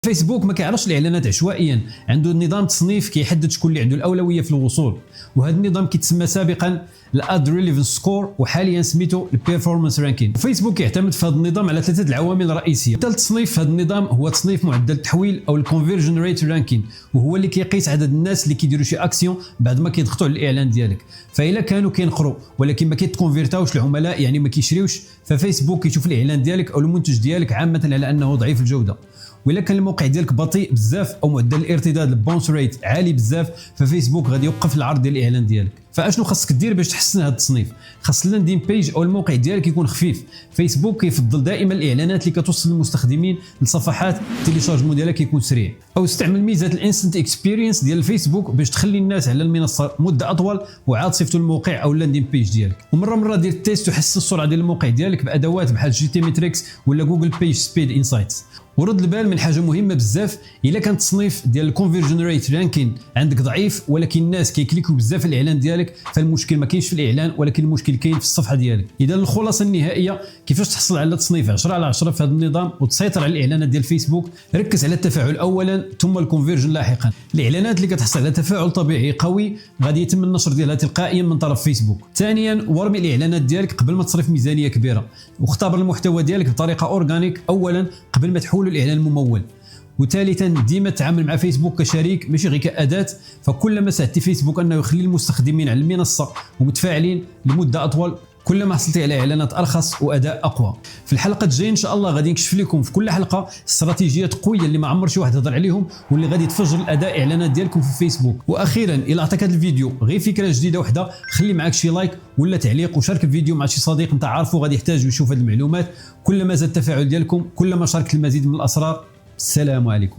فيسبوك ما كيعرضش الاعلانات عشوائيا، عنده نظام تصنيف كيحدد شكون اللي عنده الاولويه في الوصول، وهذا النظام كيتسمى سابقا الاد ريليفنس سكور وحاليا سميتو البيرفورمانس رانكين. فيسبوك يعتمد في هذا النظام على ثلاثه العوامل الرئيسيه. مثال التصنيف في هذا النظام هو تصنيف معدل التحويل او الكونفرجن ريت رانكين، وهو اللي كيقيس عدد الناس اللي كيديروا شي اكسيون بعد ما كيضغطوا على الاعلان ديالك. فإلا كانوا كينقروا ولكن ما كيتكونفيرتاوش العملاء، يعني ما كيشريوش، ففيسبوك كيشوف الاعلان ديالك او المنتج ديالك عامه على انه ضعيف الجوده. وإلا كان الموقع ديالك بطيء بزاف او معدل الارتداد البونس ريت عالي بزاف، ففيسبوك غادي يوقف العرض ديال الاعلان ديالك. فاشنو خاصك دير باش تحسن هذا التصنيف؟ خاص اللاندين بيج او الموقع ديالك يكون خفيف. فيسبوك كيفضل دائما الاعلانات اللي كتوصل للمستخدمين لصفحات التيليشارجمون ديالك يكون سريع. او استعمل ميزه الانستنت اكسبيرينس ديال الفيسبوك باش تخلي الناس على المنصه مده اطول وعاد صيفطوا الموقع او اللاندين بيج ديالك. ومره دير التيست وحسن السرعه ديال الموقع ديالك بادوات بحال جي تي ميتريكس ولا جوجل بيج سبيد انسايتس. ورد البال من حاجه مهمه بزاف، الا كان التصنيف ديال الكونفرجن ريت رانكين عندك ضعيف ولكن الناس كيكليكوا بزاف الاعلان ديالك، فالمشكل ما كاينش في الاعلان ولكن المشكل كاين في الصفحه ديالك. اذا الخلاصه النهائيه كيفاش تحصل على تصنيف 10 على 10 في هذا النظام وتسيطر على الاعلانات ديال فيسبوك؟ ركز على التفاعل اولا ثم الكونفرجن لاحقا. الاعلانات اللي كتحصل على تفاعل طبيعي قوي غادي يتم النشر ديالها تلقائيا من طرف فيسبوك. ثانيا ورمي الاعلانات ديالك قبل ما تصرف ميزانيه كبيره، واختبر المحتوى ديالك بطريقه اورغانيك اولا قبل ما تحول الاعلان الممول. وثالثا ديما تعامل مع فيسبوك كشريك ماشي غير كأداة، فكلما ساعدتي فيسبوك انه يخلي المستخدمين على المنصه ومتفاعلين لمده اطول، كلما حصلتي على اعلانات ارخص واداء اقوى. في الحلقه الجايه ان شاء الله غادي نكشف لكم في كل حلقه استراتيجيات قويه اللي ما عمر شي واحد هضر عليهم واللي غادي تفجر الاداء اعلانات ديالكم في فيسبوك. واخيرا الى عطاك هذا الفيديو غير فكره جديده وحده، خلي معاك شي لايك ولا تعليق وشارك الفيديو مع شي صديق انت عارفه غادي يحتاج يشوف هذه المعلومات. كلما زاد التفاعل ديالكم كلما شاركت المزيد من الاسرار. السلام عليكم.